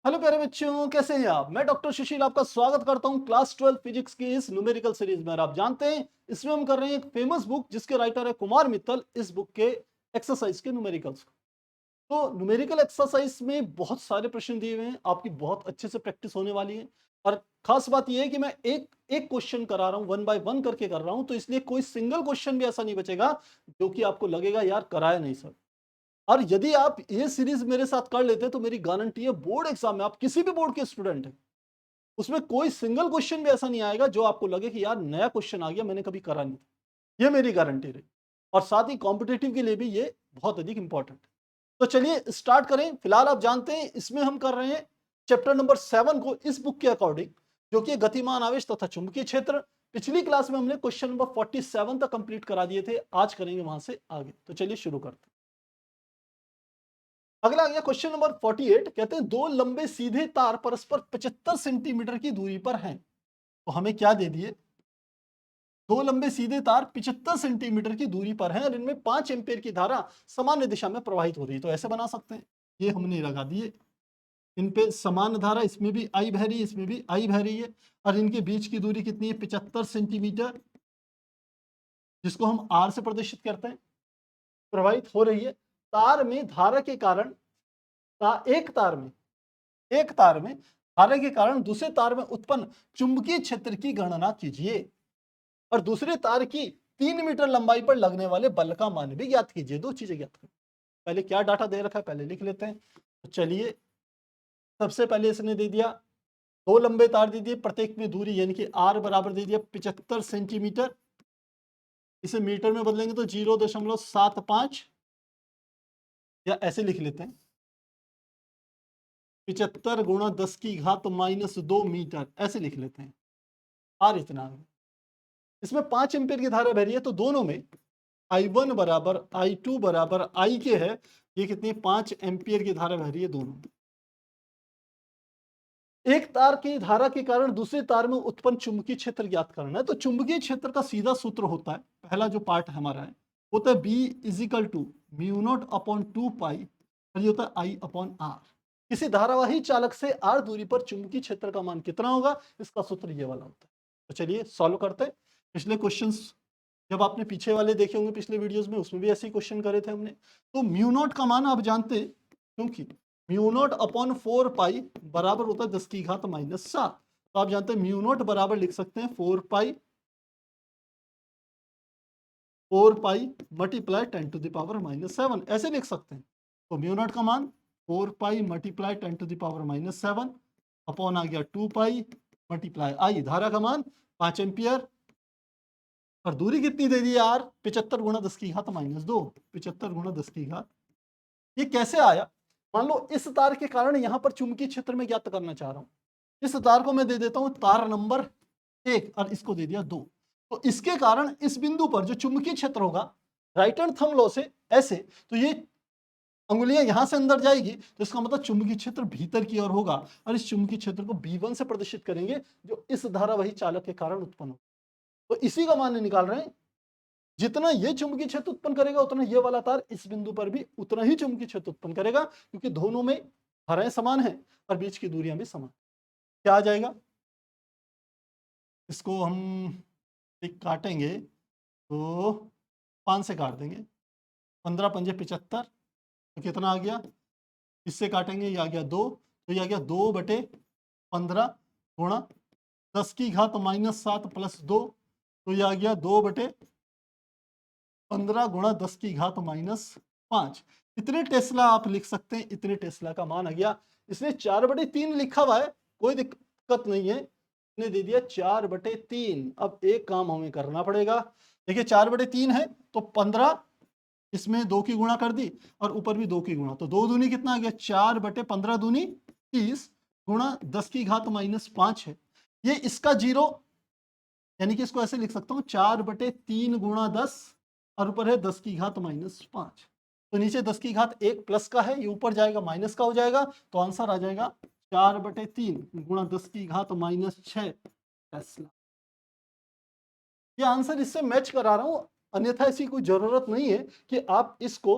Hello प्यारे बच्चों, कैसे हैं आप। मैं डॉक्टर सुशील आपका स्वागत करता हूं क्लास 12 फिजिक्स की इस न्यूमेरिकल सीरीज में। और आप जानते हैं इसमें हम कर रहे हैं एक फेमस बुक जिसके राइटर है कुमार मित्तल। इस बुक के एक्सरसाइज के न्यूमेरिकल्स। तो न्यूमेरिकल एक्सरसाइज में बहुत सारे प्रश्न दिए हुए हैं, आपकी बहुत अच्छे से प्रैक्टिस होने वाली है। और खास बात यह है कि मैं एक एक क्वेश्चन करा रहा हूं, वन बाय वन करके कर रहा हूं, तो इसलिए कोई सिंगल क्वेश्चन भी ऐसा नहीं बचेगा जो कि आपको लगेगा यार कराया नहीं सर। और यदि आप ये सीरीज मेरे साथ कर लेते हैं तो मेरी गारंटी है बोर्ड एग्जाम में, आप किसी भी बोर्ड के स्टूडेंट हैं, उसमें कोई सिंगल क्वेश्चन भी ऐसा नहीं आएगा जो आपको लगे कि यार नया क्वेश्चन आ गया, मैंने कभी करा नहीं था। ये मेरी गारंटी रही। और साथ ही कॉम्पिटेटिव के लिए भी ये बहुत अधिक इंपॉर्टेंट है। तो चलिए स्टार्ट करें। फिलहाल आप जानते हैं इसमें हम कर रहे हैं चैप्टर नंबर 7 को इस बुक के अकॉर्डिंग, जो कि गतिमान आवेश तथा चुंबकीय क्षेत्र। पिछली क्लास में हमने क्वेश्चन नंबर 47 तक कंप्लीट करा दिए थे, आज करेंगे वहां से आगे। तो चलिए शुरू करते हैं। अगला आ गया क्वेश्चन नंबर 48। कहते हैं दो लंबे सीधे तार परस्पर 75 सेंटीमीटर की दूरी पर हैं। तो हमें क्या दे दिए, दो लंबे सीधे तार 75 सेंटीमीटर की दूरी पर हैं और इनमें 5 एम्पीयर की धारा सामान्य दिशा में प्रवाहित हो रही है। तो ऐसे बना सकते हैं, ये हमने लगा दिए। इन पे समान धारा, इसमें भी आई बह रही है, इसमें भी आई बह रही है, और इनके बीच की दूरी कितनी है, 75 सेंटीमीटर, जिसको हम आर से प्रदर्शित करते हैं। प्रवाहित हो रही है। तार में धारा के कारण, एक तार में, एक तार में धारा के कारण दूसरे तार में उत्पन्न चुंबकीय क्षेत्र की गणना कीजिए और दूसरे तार की 3 मीटर लंबाई पर लगने वाले बल का मान भी ज्ञात कीजिए। दो चीजें ज्ञात करें। पहले क्या डाटा दे रखा है पहले लिख लेते हैं। तो चलिए, सबसे पहले इसने दे दिया दो लंबे तार दे दिए, प्रत्येक में दूरी यानी कि आर बराबर दे दिया 75 सेंटीमीटर। इसे मीटर में बदलेंगे तो 0.75, या ऐसे लिख लेते हैं 75 गुणा 10⁻⁻² मीटर, ऐसे लिख लेते हैं। आर इतना है। इसमें 5 एम्पीयर की धारा बह रही है, तो दोनों में I1 बराबर I2 बराबर I के है। ये कितनी, 5 एम्पीयर की धारा बह रही है दोनों में। एक तार की धारा के कारण दूसरे तार में उत्पन्न चुंबकीय क्षेत्र ज्ञात करना है। तो चुंबकीय क्षेत्र का सीधा सूत्र होता है, पहला जो पार्ट हमारा है होता है B इजिकल टू μ0/2 पाई, और ये होता है I/R। किसी धारावाही चालक से R दूरी पर चुंबकीय क्षेत्र का मान कितना होगा, इसका सूत्र ये वाला होता है। तो चलिए सॉल्व करते हैं। पिछले क्वेश्चंस जब आपने पीछे वाले देखे होंगे पिछले वीडियोस में, उसमें भी ऐसे ही क्वेश्चन करे थे हमने। तो μ0 का मान आप जानते हैं, क्योंकि μ0/4 पाई बराबर होता है 10⁻⁻7। तो आप जानते हैं μ0 बराबर लिख सकते हैं 4 पाई मल्टीप्लाई 10⁻⁻7, ऐसे लिख सकते हैं। तो μ0 का मान 4 पाई मल्टीप्लाई 10⁻⁻7 अपॉन आ गया 2 पाई मल्टीप्लाई आई, धारा का मान 5 एम्पियर, और दूरी कितनी दे दी यार, 75 गुणा 10⁻², 75 गुणा 10। ये कैसे आया, मान लो इस तार के कारण यहां पर चुंबकीय क्षेत्र में ज्ञात करना चाह रहा हूं। इस तार को मैं दे देता हूं तार नंबर 1 और इसको दे दिया 2। तो इसके कारण इस बिंदु पर जो चुंबकीय क्षेत्र होगा, राइट हैंड थंब लॉ से ऐसे, तो ये अंगुलियां यहां से अंदर जाएगी, तो इसका मतलब चुंबकीय क्षेत्र भीतर की ओर होगा, और इस चुंबकीय क्षेत्र को B1 से प्रदर्शित करेंगे जो इस धारावाही चालक के कारण उत्पन्न हो। तो इसी का मान निकाल रहे हैं। जितना ये चुंबकीय क्षेत्र उत्पन्न करेगा उतना ये वाला तार इस बिंदु पर भी उतना ही चुंबकीय क्षेत्र उत्पन्न करेगा, क्योंकि दोनों में धाराएं समान हैं और बीच की दूरियां भी समान। क्या आ जाएगा, इसको हम एक काटेंगे तो 5 से काट देंगे, 15 पंजे 75, तो कितना आ गया, इससे काटेंगे ये आ गया 2, तो ये आ गया 2/15 गुणा 10⁻⁻7 प्लस 2, तो ये आ गया 2/15 गुणा 10⁻⁻5। इतने टेस्ला आप लिख सकते हैं, इतने टेस्ला का मान आ गया। इसने 4/3 लिखा हुआ है, कोई दिक्कत नहीं है, इसने दे दिया 4/3। अब एक काम हमें करना पड़ेगा। देखिए 4/3 है तो 15, इसमें 2 की गुणा कर दी और ऊपर भी 2 की गुणा, तो 2 दूनी कितना आ गया, 4/15 दूनी 30 गुणा 10⁻⁻5 है। ये इसका जीरो, यानी कि इसको ऐसे लिख सकता हूँ 4/3 गुणा 10, और ऊपर है 10⁻⁻5। तो नीचे 10⁻1 प्लस का है, ये ऊपर जाएगा माइनस का हो जाएगा, तो आंसर आ जाएगा 4/3 गुणा 10⁻6 टेस्ला। ये आंसर इससे मैच करा रहा हूं, अन्यथा ऐसी कोई जरूरत नहीं है कि आप इसको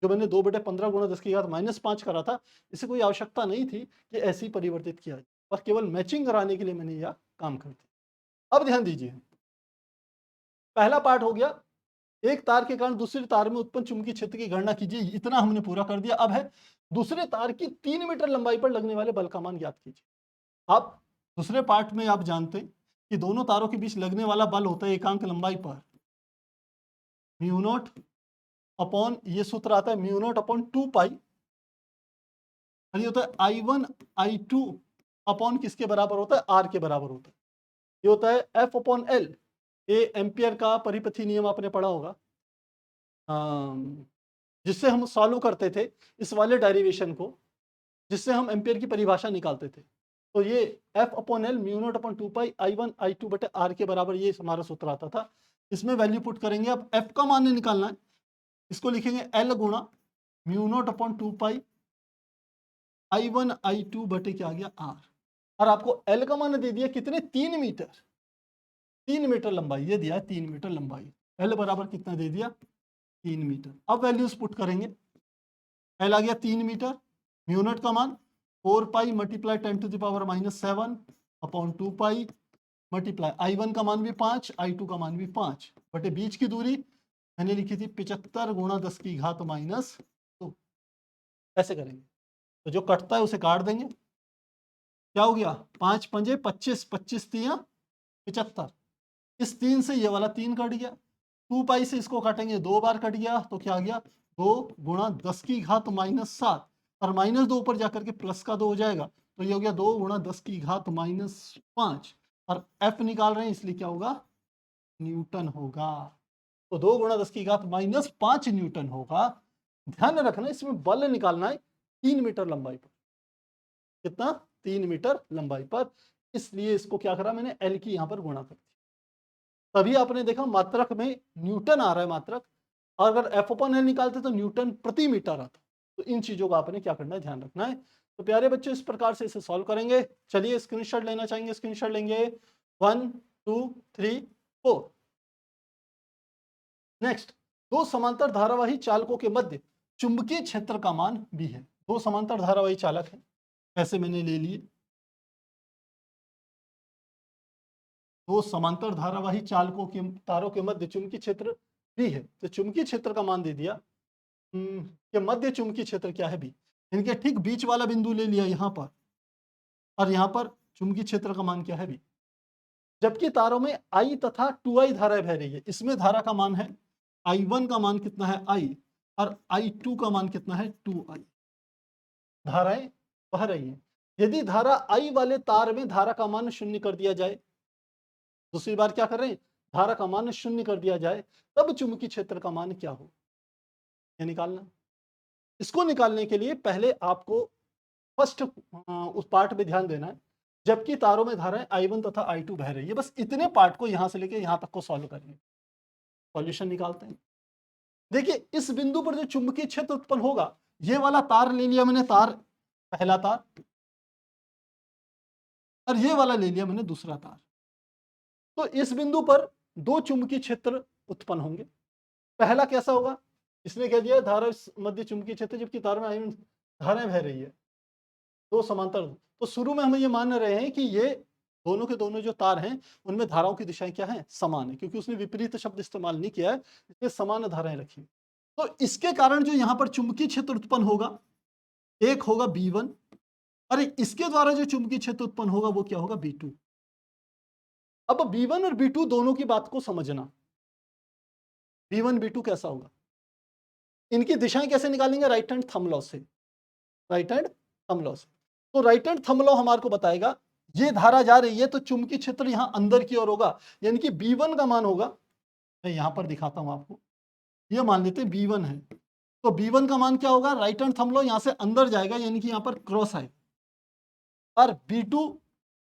जो मैंने 2/15 गुणा 10⁻⁻5 करा था, इसे कोई आवश्यकता नहीं थी कि ऐसे ही परिवर्तित किया जाए, और केवल मैचिंग कराने के लिए मैंने यह काम कर दिया। अब ध्यान दीजिए, पहला पार्ट हो गया, एक तार के कारण दूसरे तार में उत्पन्न चुंबकीय क्षेत्र की गणना कीजिए, इतना हमने पूरा कर दिया। अब है दूसरे तार की 3 मीटर लंबाई पर लगने वाले बल का मान ज्ञात कीजिए। अब दूसरे पार्ट में आप जानते हैं कि दोनों तारों के बीच लगने वाला बल होता है एकांक लंबाई पर म्यू नॉट अपॉन, ये सूत्र आता है म्यू नॉट अपॉन 2 पाई, और ये होता है I1 I2 अपॉन किसके बराबर होता है, R के बराबर होता है। ये होता है F अपॉन L, ये एम्पियर का परिपथी नियम आपने पढ़ा होगा, जिससे हम सॉल्व करते थे इस वाले डेरिवेशन को, जिससे हम एम्पियर की परिभाषा निकालते थे। तो ये F upon L mu naught upon 2 पाई I1 I2 बटे R के बराबर ये हमारा सूत्र आता था। इसमें वैल्यू पुट करेंगे। अब F का मान निकालना है, इसको लिखेंगे L गुणा म्यू नॉट अपॉन 2 पाई I1 I2 बटे क्या आ गया R, और आपको L का मान दे दिया कितने, 3 मीटर, 3 मीटर लंबाई, ये दिया है 3 मीटर लंबाई। L बराबर कितना दे दिया, 3 मीटर। अब वैल्यूज पुट करेंगे, L आ गया 3 मीटर, म्यू नॉट का मान 4 पाई मल्टीप्लाई 10⁻⁻7 अपॉन 2 पाई मल्टीप्लाई I1 का मान भी 5, I2 का मान भी 5 बटे बीच की दूरी मैंने लिखी थी 75 गुणा 10⁻⁻²। ऐसे करेंगे तो जो कटता है उसे काट देंगे, क्या हो गया 5 पंजे 25, 25 तियां 75, इस 3 से ये वाला 3 कट गया, 2 पाई से इसको काटेंगे 2 बार कट गया, तो क्या आ गया 2 गुणा 10⁻⁻7, और -2 ऊपर जाकर के प्लस का 2 हो जाएगा, तो ये हो गया 2 गुणा 10⁻⁻5, और F निकाल रहे हैं इसलिए क्या होगा, न्यूटन होगा। तो 2 गुणा 10⁻⁻5 न्यूटन होगा। ध्यान रखना इसमें बल निकालना है 3 मीटर लंबाई पर, कितना, 3 मीटर लंबाई पर, इसलिए इसको क्या करा मैंने, L की यहां पर गुणा कर दी। तभी आपने देखा मात्रक में न्यूटन आ रहा है मात्रक, और अगर F अपन L निकालते तो न्यूटन प्रति मीटर आता। तो इन चीजों का आपने क्या करना है, ध्यान रखना है। तो प्यारे बच्चों इस प्रकार से इसे सॉल्व करेंगे। चलिए स्क्रीनशॉट लेना चाहेंगे, स्क्रीनशॉट लेंगे, 1 2 3 4। नेक्स्ट, दो समांतर धारावाही चालकों के मध्य चुंबकीय क्षेत्र का मान भी है। दो समांतर धारावाही चालक हैं, ऐसे मैंने ले लिए, दो समांतर धारावाही चालकों के तारों के मध्य चुंबकीय क्षेत्र भी है। तो चुंबकीय क्षेत्र का मान दे दिया कि मध्य चुंबकीय क्षेत्र क्या है, भी। इनके ठीक बीच वाला बिंदु ले लिया यहां पर, और यहां पर चुंबकीय क्षेत्र का मान क्या है, भी। जबकि तारों में I तथा 2I धाराएं बह रही है, इसमें धारा का मान है I1 का मान कितना है I, और I2 का मान कितना है 2I। धाराएं बह रही हैं। यदि धारा I वाले तार में धारा का मान 0 कर दिया जाए, दूसरी बार क्या कर रहे हैं, धारा का मान 0 कर दिया जाए, तब चुंबकीय क्षेत्र का मान क्या हो, ये निकालना। इसको निकालने के लिए पहले आपको फर्स्ट उस पार्ट पे ध्यान देना है, जबकि तारों में धाराएं I1 तथा I2 बह रही है। बस इतने पार्ट को यहां से लेके यहां तक को सॉल्व करेंगे, सॉल्यूशन निकालते हैं। देखिए इस बिंदु पर जो चुंबकीय क्षेत्र उत्पन्न होगा, ये वाला तार ले लिया मैंने, तार पहला तार, और ये वाला ले लिया मैंने दूसरा तार। तो इस बिंदु पर दो चुंबकीय क्षेत्र उत्पन्न होंगे। पहला कैसा होगा, इसने कह दिया धारा मध्य चुंबकीय क्षेत्र, जबकि तार में आयन धाराएं बह रही है, दो समांतर। तो शुरू में हम ये मान रहे हैं कि ये दोनों के दोनों जो तार हैं उनमें धाराओं की दिशाएं क्या हैं, समान है, क्योंकि उसने विपरीत शब्द इस्तेमाल नहीं किया है, इसलिए समान धाराएं रखी। तो इसके कारण जो यहाँ पर चुंबकीय क्षेत्र उत्पन्न होगा, एक होगा B1, और इसके द्वारा जो चुंबकीय क्षेत्र उत्पन्न होगा वो क्या होगा, B2। अब B1 और B2 दोनों की बात को समझना, B1 B2 कैसा होगा, इनकी दिशाएं कैसे निकालेंगे, राइट हैंड थंब लॉ से, राइट हैंड थंब लॉ से। तो राइट हैंड थंब लॉ हमारे को बताएगा ये धारा जा रही है तो चुंबकीय क्षेत्र यहां अंदर की ओर होगा, यानी कि B1 का मान होगा, मैं यहां पर दिखाता हूं आपको, ये मान लेते हैं B1 है, तो B1 का मान क्या होगा, राइट हैंड थंब लॉ यहां से अंदर जाएगा, यानी कि यहां पर क्रॉस आएगा, और B2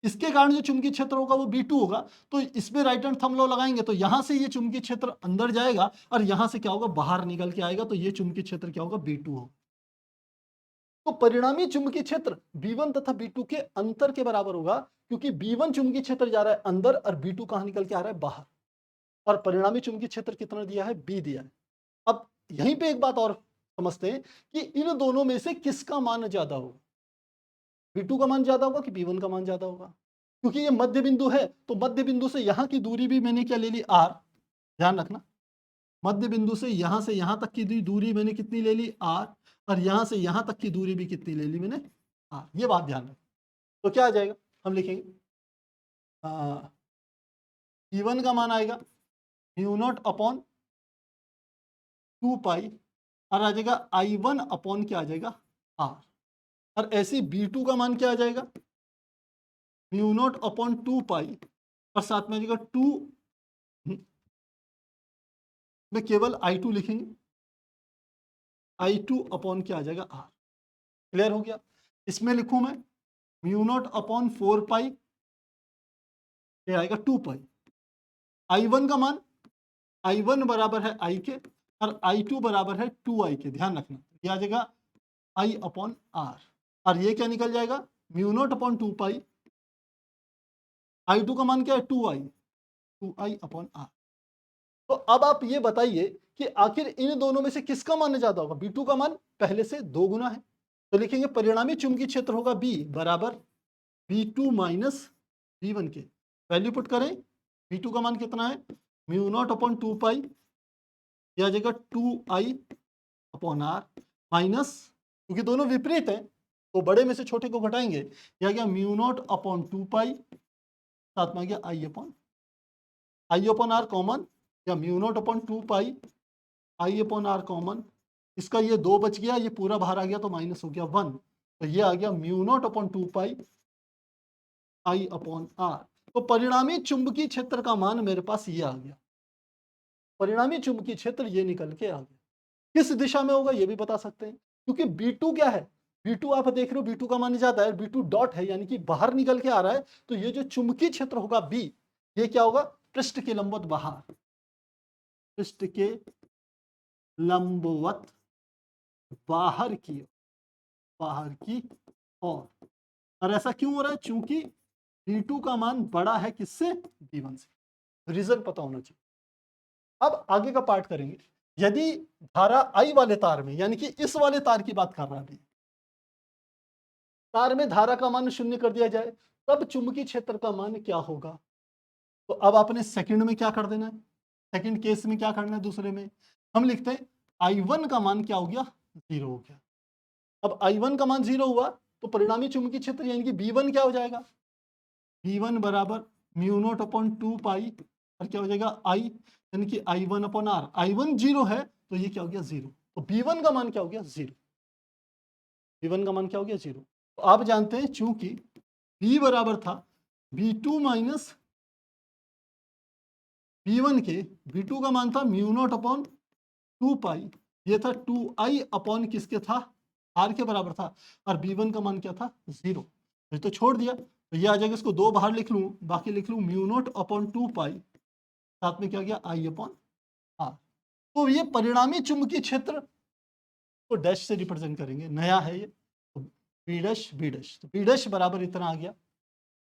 इसके कारण जो चुंबकीय क्षेत्र होगा वो B2 होगा। तो इसमें राइट हैंड थंब लॉ लगाएंगे तो यहां से ये चुंबकीय क्षेत्र अंदर जाएगा, और यहां से क्या होगा, बाहर निकल के आएगा, तो ये चुंबकीय क्षेत्र क्या होगा, B2 होगा। तो परिणामी चुंबकीय क्षेत्र B1 तथा B2 के अंतर के बराबर होगा, क्योंकि B1 चुंबकीय क्षेत्र जा रहा है अंदर, और B2 कहां निकल के आ रहा है, बाहर, और परिणामी चुंबकीय क्षेत्र कितना दिया है, B दिया है। अब यहीं पे एक बात और समझते हैं कि इन दोनों में से किसका मान ज्यादा होगा, V2 का मान ज्यादा होगा कि V1 का मान ज्यादा होगा। क्योंकि ये मध्य बिंदु है तो मध्य बिंदु से यहां की दूरी भी मैंने क्या ले ली, R। ध्यान रखना, मध्य बिंदु से यहां तक की दूरी मैंने कितनी ले ली, R, और यहां से यहां तक की दूरी भी कितनी ले ली मैंने, R। ये बात ध्यान रखना। तो क्या आ जाएगा, हम लिखेंगे V1 का मान आएगा म्यू नॉट अपॉन 2 पाई, और आ जाएगा I1 अपॉन क्या आ जाएगा, R। और ऐसे B2 का मान क्या आ जाएगा, म्यू नॉट अपॉन 2 पाई, और साथ में आ जाएगा 2 में केवल I2 लिखेंगे, I2 अपॉन क्या आ जाएगा, R। क्लियर हो गया। इसमें लिखूं मैं म्यू नॉट अपॉन 4 पाई, ये आएगा 2 पाई। I1 का मान, I1 बराबर है I के, और I2 बराबर है 2I के। ध्यान रखना, ये आ जाएगा I अपॉन R, और ये क्या निकल जाएगा, म्यू नॉट अपॉन 2 पाई, I2 का मान क्या है, 2I अपॉन R। तो अब आप ये बताइए कि आखिर इन दोनों में से किसका मान ज्यादा होगा। B2 का मान पहले से 2 गुना है, तो लिखेंगे परिणामी चुंबकीय क्षेत्र होगा B बराबर V2 माइनस V1 के। वैल्यू पुट करें, V2 का मान कितना है, म्यू नॉट अपॉन 2 पाई, यह आ जाएगा 2I अपॉन R, माइनस, क्योंकि दोनों विपरीत हैं तो बड़े में से छोटे को घटाएंगे, यह आ गया म्यू नॉट अपॉन 2 पाई, साथ में आ गया I अपॉन R कॉमन, या mu naught upon 2 pi I upon R common, इसका ये 2 बच गया, ये पूरा बाहर आ गया तो माइनस हो गया 1, तो ये आ गया mu naught upon 2 pi I upon R। तो परिणामी चुंबकीय क्षेत्र का मान मेरे पास ये आ गया, परिणामी चुंबकीय क्षेत्र ये निकल के आ गया। किस दिशा में होगा ये भी बता सकते हैं, क्योंकि B2 क्या है, B2 आप देख रहे हो B2 का मान ज्यादा है, B2 डॉट है यानी कि बाहर निकल के आ रहा है, तो ये जो चुंबकीय क्षेत्र होगा B, ये क्या होगा, पृष्ठ के लंबवत बाहर, पृष्ठ के लंबवत बाहर की और ऐसा क्यों हो रहा है, चूंकि B2 का मान बड़ा है किससे, B1 से। रीजन पता होना चाहिए। अब आगे का पार्ट करेंगे। यदि धारा I वाले तार में, यानी कि इस वाले तार की बात कर रहा है, तार में धारा का मान 0 कर दिया जाए, तब चुंबकीय क्षेत्र का मान क्या होगा। तो अब आपने सेकंड में क्या कर देना है, सेकंड केस में क्या करना है, दूसरे में हम लिखते हैं I1 का मान क्या हो गया, 0 हो गया। अब I1 का मान 0 हुआ तो परिणामी चुंबकीय क्षेत्र यानी कि B1 क्या हो जाएगा, B1 बराबर म्यू नॉट अपॉन 2 पाई, और क्या हो जाएगा I, यानी कि I1 अपॉन R। I1 0 है तो ये क्या हो गया, 0। तो B1 का मान क्या हो गया, 0। B1 का मान क्या हो गया, 0। तो आप जानते हैं चूंकि B बराबर था B2 माइनस B1 के, B2 का मान था म्यू नॉट अपॉन 2 पाई, ये था 2I अपॉन किसके था, R के बराबर था, और B1 का मान क्या था, 0। ये तो छोड़ दिया, तो ये आ जाएगा, इसको 2 बाहर लिख लूं, बाकी लिख लूं म्यू नॉट अपॉन 2 पाई, साथ में क्या गया I अपॉन R। तो ये परिणामी चुंबकीय क्षेत्र को डैश से रिप्रेजेंट करेंगे, नया है ये, तो B डैश B डैश, तो B डैश बराबर इतना आ गया,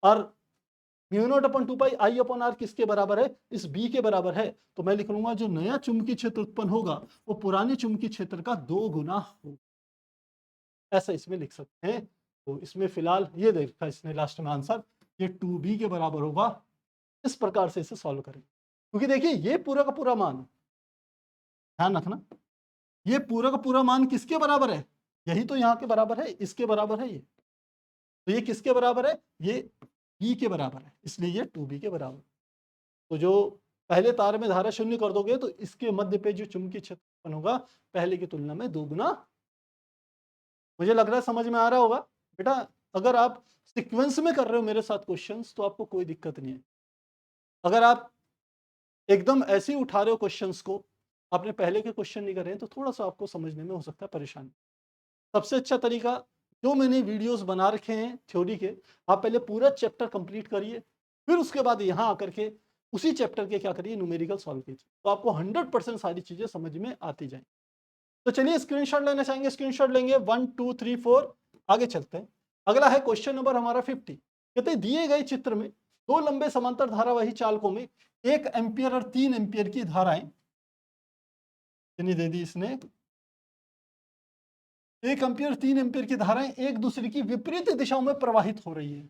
और mu naught upon 2 pi I upon R किसके बराबर है, इस B के बराबर है। तो मैं लिख लूंगा जो नया चुंबकीय क्षेत्र उत्पन्न होगा वो पुराने चुंबकीय क्षेत्र का 2 गुना होगा, ऐसा इसमें लिख सकते हैं। तो इसमें फिलहाल ये देखा इसने लास्ट में आंसर, ये 2B के बराबर होगा। इस प्रकार से इसे सॉल्व करें, क्योंकि देखिए ये पूरा का पूरा मान, ध्यान रखना, ये पूरा का पूरा मान किसके बराबर है, यही तो यहाँ के बराबर है, इसके बराबर है ये, तो ये किसके बराबर है, ये B के बराबर है, इसलिए ये 2B के बराबर। तो जो पहले तार में धारा 0 कर दोगे तो इसके मध्य पे जो चुंबकीय क्षेत्र उत्पन्न होगा पहले की तुलना में 2 गुना। मुझे लग रहा है समझ में आ रहा होगा बेटा। अगर आप सीक्वेंस में कर रहे हो मेरे साथ क्वेश्चंस तो आपको कोई दिक्कत नहीं है। अगर आप एकदम ऐसे ही उठा रहे हो क्वेश्चंस को, आपने पहले के क्वेश्चन नहीं करे हैं, तो थोड़ा सा आपको समझने में हो सकता है परेशानी। सबसे अच्छा तरीका, जो मैंने वीडियोस बना रखे हैं थ्योरी के, आप पहले पूरा चैप्टर कंप्लीट करिए, फिर उसके बाद यहाँ आकर के उसी चैप्टर के क्या करिए, न्यूमेरिकल सॉल्व कीजिए, तो आपको 100% सारी चीजें समझ में आती जाएंगी। तो चलिए स्क्रीनशॉट लेना चाहेंगे, स्क्रीनशॉट लेंगे, 1 2 3 4, आगे चलते हैं। अगला है क्वेश्चन नंबर हमारा 50। कहते हैं दिए गए चित्र में 2 लंबे समांतर धारावाही चालकों में 1 एम्पियर और 3 एम्पियर की धाराएं दे दी इसने, 1 एम्पियर 3 एम्पियर की धाराएं एक दूसरे की विपरीत दिशाओं में प्रवाहित हो रही है।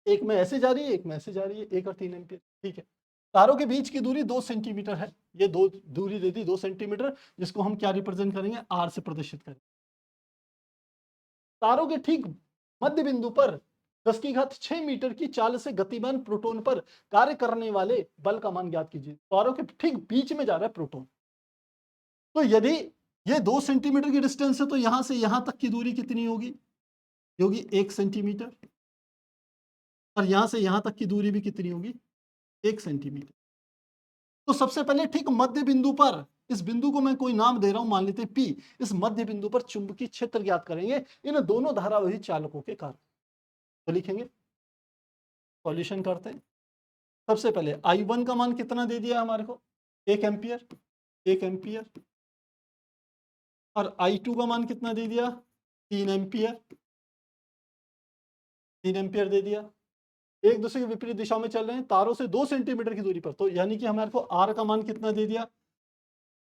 एक में ऐसे जा रही है, एक में ऐसे जा रही है, 1 और 3 एम्पियर। ठीक है, तारों के बीच की दूरी 2 सेंटीमीटर है। ये दो दूरी दे दी 2 सेंटीमीटर, जिसको हम क्या रिप्रेजेंट करेंगे, आर से प्रदर्शित करेंगे। तारों के ठीक मध्य बिंदु पर 10⁶ मीटर की चाल से गतिमान प्रोटॉन पर कार्य करने वाले बल का मान ज्ञात कीजिए। तारों के ठीक बीच में जा रहा है प्रोटॉन। तो यदि ये 2 सेंटीमीटर की डिस्टेंस है तो यहां से यहां तक की दूरी कितनी होगी, ये होगी 1 सेंटीमीटर, और यहां से यहां तक की दूरी भी कितनी होगी, 1 सेंटीमीटर। तो सबसे पहले ठीक मध्य बिंदु पर, इस बिंदु को मैं कोई नाम दे रहा हूं, मान लेते हैं P, इस मध्य बिंदु पर चुंबकीय क्षेत्र ज्ञात करेंगे इन दोनों धारावाही चालकों के कारण। तो लिखेंगे, सॉल्यूशन करते हैं। सबसे पहले I1 का मान कितना दे दिया हमारे को, 1 एम्पियर, 1 एम्पियर, और I2 का मान कितना दे दिया, 3 एम्पियर, 3 एम्पियर दे दिया। एक दूसरे के विपरीत दिशा में चल रहे हैं, तारों से 2 सेंटीमीटर की दूरी पर। तो यानी कि हमारे को R का मान कितना दे दिया,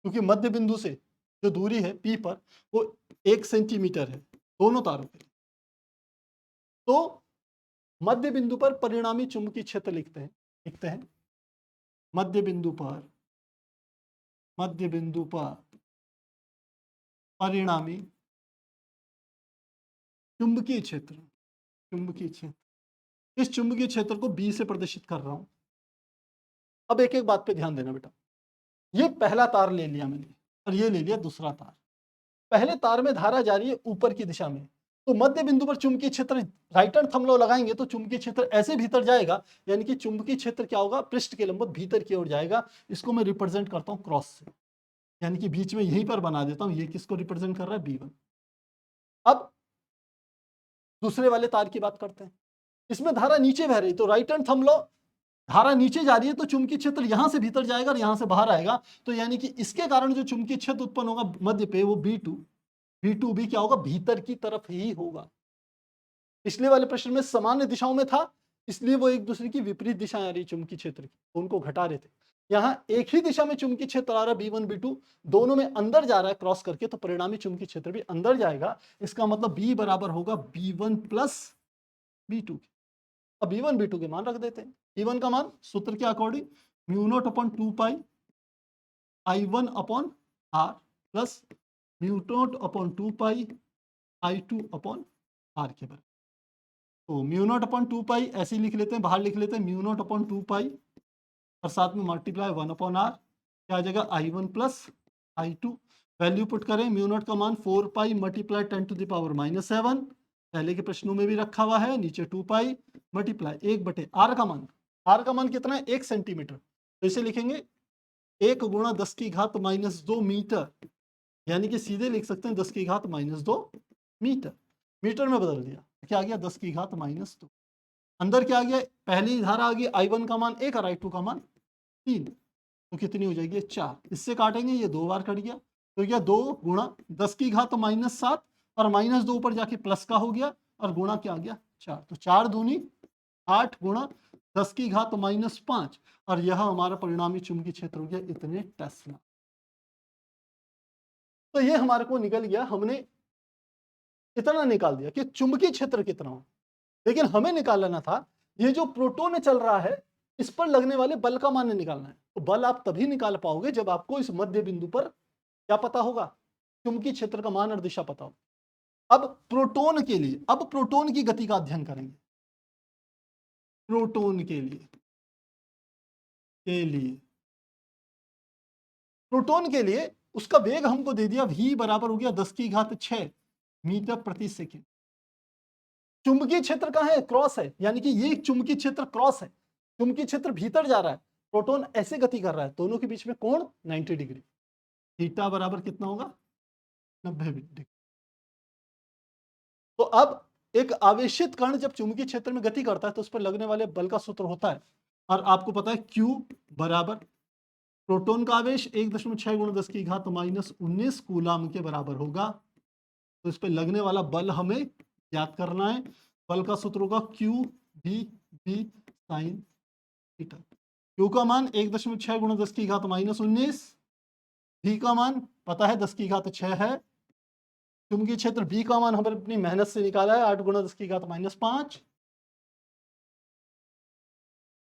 क्योंकि मध्य बिंदु से जो दूरी है P पर वो 1 सेंटीमीटर है दोनों तारों के लिए। तो मध्य बिंदु पर परिणामी चुंबकीय क्षेत्र लिखते हैं मध्य बिंदु पर परिणामी चुंबकीय क्षेत्र, इस चुंबकीय क्षेत्र को B से प्रदर्शित कर रहा हूं। अब एक एक बात पे ध्यान देना बेटा, ये पहला तार ले लिया मैंने और ये ले लिया दूसरा तार। पहले तार में धारा जा रही है ऊपर की दिशा में, तो मध्य बिंदु पर चुंबकीय क्षेत्र, राइट हैंड थंब लॉ लगाएंगे तो चुंबकीय क्षेत्र ऐसे भीतर जाएगा, यानी कि चुंबकीय क्षेत्र क्या होगा, पृष्ठ के लंबवत भीतर की ओर जाएगा। इसको मैं रिप्रेजेंट करता हूं क्रॉस से, यानी कि बीच में यहीं पर बना देता हूं। ये किसको रिप्रेजेंट कर रहा है, B1। अब दूसरे वाले तार की बात करते हैं। इसमें धारा नीचे बह रही, तो राइट हैंड थंब लॉ, धारा नीचे जा रही है तो चुंबकीय क्षेत्र यहां से भीतर जाएगा और यहां से बाहर आएगा। तो यानी कि इसके कारण जो चुंबकीय क्षेत्र उत्पन्न होगा मध्य पे, वो B2 भी क्या होगा, भीतर की तरफ ही होगा। पिछले वाले प्रश्न में समान दिशाओं में था, इसलिए वो एक दूसरे की विपरीत दिशाएं आ रही चुंबकीय क्षेत्र की, उनको घटा रहे थे। यहाँ एक ही दिशा में चुंबकीय क्षेत्र आ रहा है, B1 B2 दोनों में अंदर जा रहा है क्रॉस करके, तो परिणामी चुंबकीय क्षेत्र भी अंदर जाएगा। इसका मतलब B बराबर होगा B1 प्लस B2। अब B1 B2 के मान रख देते हैं। B1 का मान सूत्र के according μ0/2 I1 upon R plus μ0/2 I2 upon R के बराबर। तो μ0/2 ऐसे ही लिख लेते हैं, बाहर लिख लेते हैं μ0/2 और साथ में मल्टीप्लाई 1/R, क्या आ जाएगा I1 plus I2। Value put करें, μ0 का मान 4 मल्टीप्लाई 10⁻⁻7, पहले के प्रश्नों में भी रखा हुआ है, नीचे 2 मल्टीप्लाई 1/R का मान, R का मान कितना है, 1 सेंटीमीटर। तो इसे लिखेंगे 1 × 10⁻² मीटर, यानी कि सीधे लिख सकते हैं 10⁻² मीटर। मीटर में बदल दिया, क्या आ गया 10⁻²। अंदर क्या आ गया, पहली धारा आ गई I1 का मान 1 और I2 का मान 3, तो कितनी हो जाएगी 4। इससे काटेंगे, ये 2 बार कट गया, तो क्या 2 × 10⁻⁷ और -2 ऊपर जाके प्लस का हो गया और गुणा क्या आ गया 4। तो 4 दूनी 8 × 10⁻5, और यह हमारा परिणामी चुंबकीय क्षेत्र हो गया इतने टेस्ला। तो ये हमारे को निकल गया, हमने इतना निकाल दिया कि चुंबकीय क्षेत्र कितना हो। लेकिन हमें निकालना था ये जो प्रोटॉन चल रहा है, इस पर लगने वाले बल का मान निकालना है। तो बल आप तभी निकाल पाओगे जब आपको इस मध्य बिंदु पर क्या पता होगा, चुंबकीय क्षेत्र का मान और दिशा पता हो। अब प्रोटॉन के लिए, अब प्रोटॉन की गति का अध्ययन करेंगे। प्रोटॉन के लिए प्रोटॉन के लिए उसका वेग हमको दे दिया, v बराबर हो गया 10⁶ मीटर प्रति सेकेंड। चुंबकीय क्षेत्र कहां है, क्रॉस है, यानी कि ये चुंबकीय क्षेत्र क्रॉस है, चुंबकीय क्षेत्र भीतर जा रहा है, प्रोटॉन ऐसे गति कर रहा है, दोनों के बीच में कोण 90 डिग्री। थीटा बराबर कितना होगा, 90 डिग्री। तो अब एक आवेशित कण जब चुंबकीय क्षेत्र में गति करता है तो उस पर लगने वाले बल का सूत्र होता है, और आपको पता है Q बराबर प्रोटॉन का आवेश 1.6 × 10⁻⁻19 कूलाम के बराबर होगा। तो इस पर लगने वाला बल हमें याद करना है। बल का सूत्र होगा QB sin थीटा। Q का मान 1.6 × 10⁻⁻19, V का मान पता है 10⁻6 है, चुंबकीय क्षेत्र बी का मान हमने अपनी मेहनत से निकाला है 8 गुणा 10 की घात -5,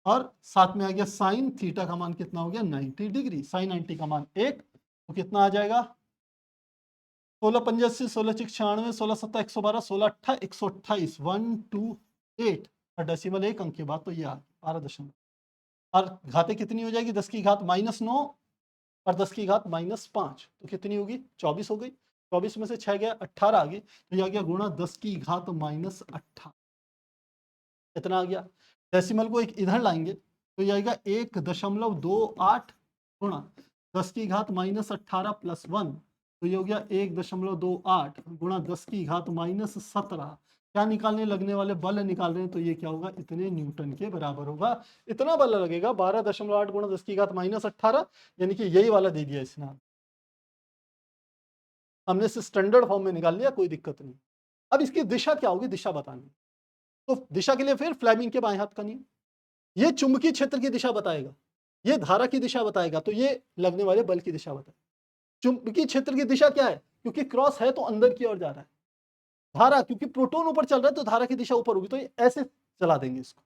और साथ में आ गया साइन थीटा का मान कितना हो गया 90 डिग्री, साइन 90 का मान 1, तो कितना आ जाएगा 16 पंजा 80, 16 6 96, 16 7 112, 16 8 128, 128 और डेसिमल 1 अंक के बाद तो ये आ 12 और घातें कितनी हो जाएगी 10 की घात -9 और 10 की घात -5, तो कितनी होगी 24 हो गई। 24 में से 6 गया 18 आ गई, तो ये आ गया गुणा 10 की घात -18, इतना आ गया। डेसिमल को एक इधर लाएंगे तो ये आएगा 1.28 गुणा 10 की घात -18 प्लस 1, तो ये हो गया 1.28 गुणा 10 की घात -17। क्या निकालने लगने वाले बल निकाल रहे हैं, तो ये क्या होगा इतने न्यूटन के बराबर होगा। इतना बल लगेगा 12.8 गुणा 10 की घात -18, यानी कि यही वाला दे दिया इसने, हमने इसे स्टैंडर्ड फॉर्म में निकाल लिया, कोई दिक्कत नहीं। अब इसकी दिशा क्या होगी, दिशा बतानी, तो दिशा के लिए फिर फ्लेमिंग के बाएं हाथ का नियम, ये चुंबकीय क्षेत्र की दिशा बताएगा, ये धारा की दिशा बताएगा, तो ये लगने वाले बल की दिशा बताएगा। चुंबकीय क्षेत्र की दिशा क्या है, क्योंकि क्रॉस है तो अंदर की ओर जा रहा है। धारा, क्योंकि प्रोटॉन ऊपर चल रहा है तो धारा की दिशा ऊपर होगी, तो ये ऐसे चला देंगे, इसको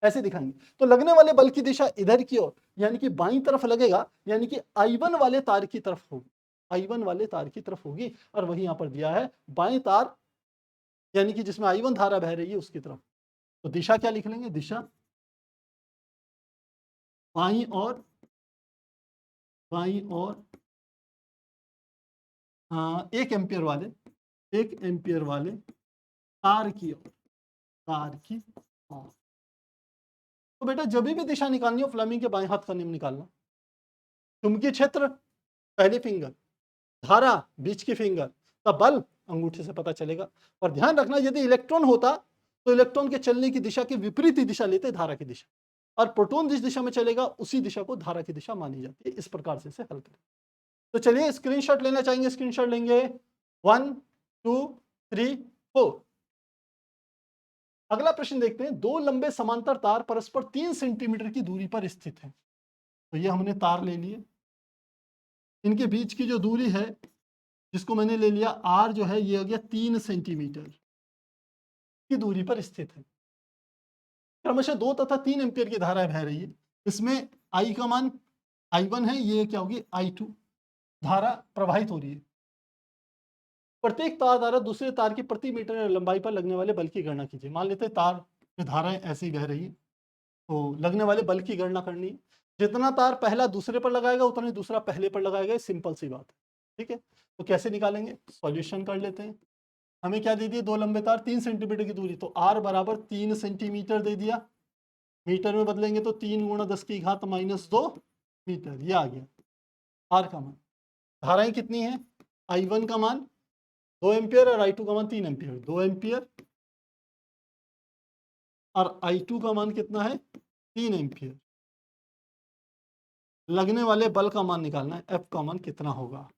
ऐसे दिखाएंगे, तो लगने वाले बल की दिशा इधर की ओर, यानी कि बाईं तरफ लगेगा, यानी कि I1 वाले तार की तरफ होगी, I1 वाले तार की तरफ होगी, और वही यहां पर दिया है बाएं तार, यानी कि जिसमें I1 धारा बह रही है उसकी तरफ। तो दिशा क्या लिख लेंगे, दिशा बाईं और 1 एम्पियर वाले, 1 एम्पियर वाले तार की ओर, तार की ओर। तो बेटा जब भी दिशा निकालनी हो फ्लेमिंग के बाएं हाथ का नियम निकालना। चुंबकीय क्षेत्र पहली फिंगर, धारा बीच की फिंगर, तब बल अंगूठे से पता चलेगा। और ध्यान रखना यदि इलेक्ट्रॉन होता तो इलेक्ट्रॉन के चलने की दिशा के विपरीत ही दिशा लेते धारा की दिशा, और प्रोटॉन जिस दिशा में चलेगा उसी दिशा को धारा की दिशा मानी जाती है। इस प्रकार से इसे हल करें। तो चलिए स्क्रीनशॉट लेना चाहेंगे, स्क्रीनशॉट लेंगे 1 2 3 4। अगला प्रश्न देखते हैं, दो लंबे समांतर तार परस्पर 3 सेंटीमीटर की दूरी पर स्थित हैं। तो ये हमने तार ले लिए, इनके बीच की जो दूरी है जिसको मैंने ले लिया r, जो है ये हो गया 3 सेंटीमीटर की दूरी पर स्थित है। क्रमशः 2 तथा 3 एम्पियर की धारा बह रही है। इसमें I का मान I1 है, ये क्या होगी I2, धारा प्रवाहित हो रही है। प्रत्येक तार द्वारा दूसरे तार की प्रति मीटर लंबाई पर लगने वाले बल की गणना कीजिए। मान लेते हैं तार में धाराएं ऐसी बह रही है, तो लगने वाले बल की गणना करनी है। जितना तार पहला दूसरे पर लगाएगा उतना ही दूसरा पहले पर लगाएगा, सिंपल सी बात है, ठीक है। तो कैसे निकालेंगे, सॉल्यूशन कर लेते हैं। हमें क्या दे दिए, दो लंबे तार 3 सेंटीमीटर की दूरी, तो r बराबर 3 सेंटीमीटर दे दिया, मीटर में बदलेंगे तो 3 गुणा 10 की घात -2 मीटर, ये आ गया r का मान। धाराएं कितनी है, I1 का मान 2 एम्पियर और I2 का मान 3 एम्पियर, 2 एम्पियर, और I2 का मान कितना है 3 एम्पियर। लगने वाले बल का मान निकालना है, F का मान कितना होगा।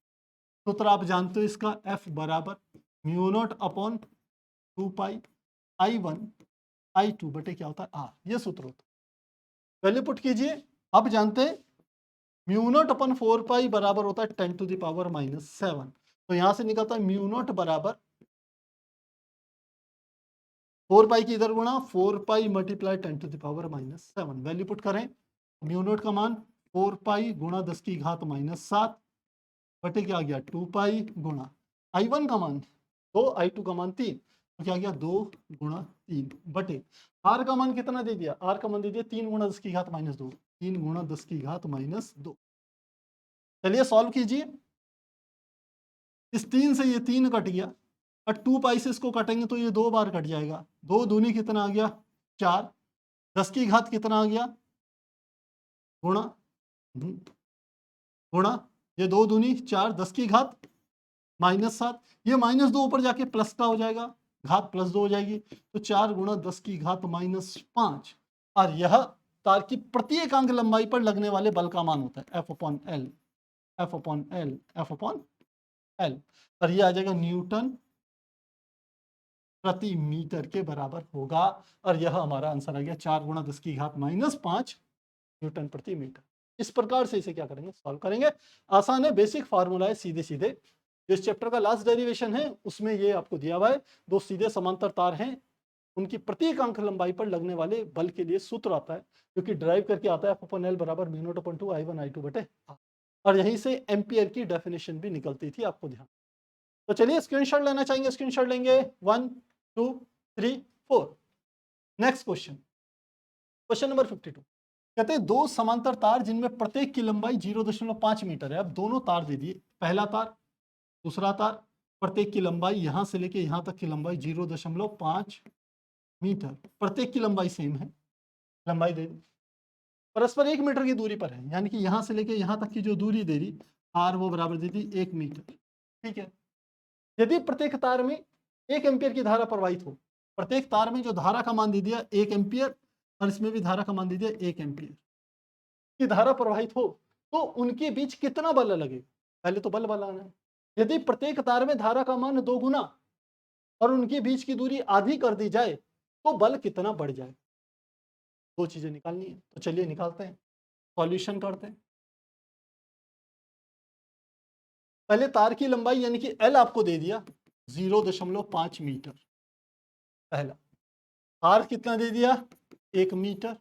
सूत्र आप जानते हो इसका, F बराबर μ0/2 पाई I1 I2 बटे क्या होता है R, ये सूत्र होता है। पहले पुट कीजिए, अब जानते हैं μ0/4 पाई बराबर होता है 10⁻⁻7। तो यहां से निकलता है μ0 बराबर 4 पाई की इधर गुणा 4 पाई मल्टीप्लाई 10⁻⁻7। वैल्यू पुट करें, μ0 का मान 4 पाई गुणा 10 की घात -7 बटे क्या आ गया 2 पाई गुणा I1 का मान 2, I2 का मान 3, तो क्या गया 2 गुणा 3 बटे R का मान कितना दे दिया, R का मान दे दिया 3 गुणा 10 की घात -2, 3 गुणा 10 की घात -2। चलिए सॉल्व कीजिए, इस 3 से ये 3 कट गया, और 2 पाई से इसको कटेंगे तो ये 2 बार कट जाएगा, 2 दूनी कितना आ गया 4, 10 की घात कितना आ गया गुणा गुणा, ये 2 दूनी 4, 10 की घात -7, ये -2 ऊपर जाके प्लस का हो जाएगा, घात +2 हो जाएगी, तो 4 गुणा 10 की घात -5, और यह तार की प्रत्येक अंक लंबाई पर लगने वाले बल का मान होता है F/L, F/L, F/L, और ये आ जाएगा न्यूटन प्रति मीटर के बराबर होगा। और यह हमारा आंसर आ गया 4 गुणा 10 की घात -5 न्यूटन प्रति मीटर। इस प्रकार से इसे क्या करेंगे, सॉल्व करेंगे। आसान है, बेसिक फार्मूला है, सीधे सीधे जो इस चैप्टर का लास्ट डेरिवेशन है उसमें ये आपको दिया हुआ है, दो सीधे समांतर तार हैं, उनकी प्रत्येक अंक लंबाई पर लगने वाले बल के लिए सूत्र आता है, जो कि ड्राइव करके आता है F/L बराबर μ0/2 I1 I2 बटे R। और यहीं से एम्पियर की डेफिनेशन भी निकलती थी, आपको ध्यान। तो चलिए स्क्रीनशॉट लेना चाहेंगे, स्क्रीनशॉट लेंगे। 1 2 3 4। Next question, question number 52। कहते हैं दो समांतर तार जिनमें प्रत्येक की लंबाई 0.5 मीटर है। अब दोनों तार दे दिए, पहला तार दूसरा तार, प्रत्येक की लंबाई यहां से लेके यहां तक की लंबाई 0.5 मीटर, प्रत्येक की लंबाई सेम है, लंबाई दे दी, परस्पर 1 मीटर की दूरी पर है, यानी कि यहां से लेके यहां तक की जो दूरी दे दी आर वो बराबर दे दी 1 मीटर। ठीक है, यदि प्रत्येक तार में 1 एम्पियर की धारा प्रवाहित हो, प्रत्येक तार में जो धारा का मान दे दिया 1 एम्पियर और इसमें भी धारा का मान दे दिया 1 एम्पियर की धारा प्रवाहित हो, तो उनके बीच कितना बल लगेगा? पहले तो बल बनाना है। यदि प्रत्येक तार में धारा का मान 2 गुना और उनके बीच की दूरी आधी कर दी जाए तो बल कितना बढ़ जाए? दो चीजें निकालनी है, तो चलिए निकालते हैं, सॉल्यूशन करते हैं। पहले तार की लंबाई यानी कि L आपको दे दिया 0.5 मीटर, पहला तार कितना दे दिया 1 मीटर,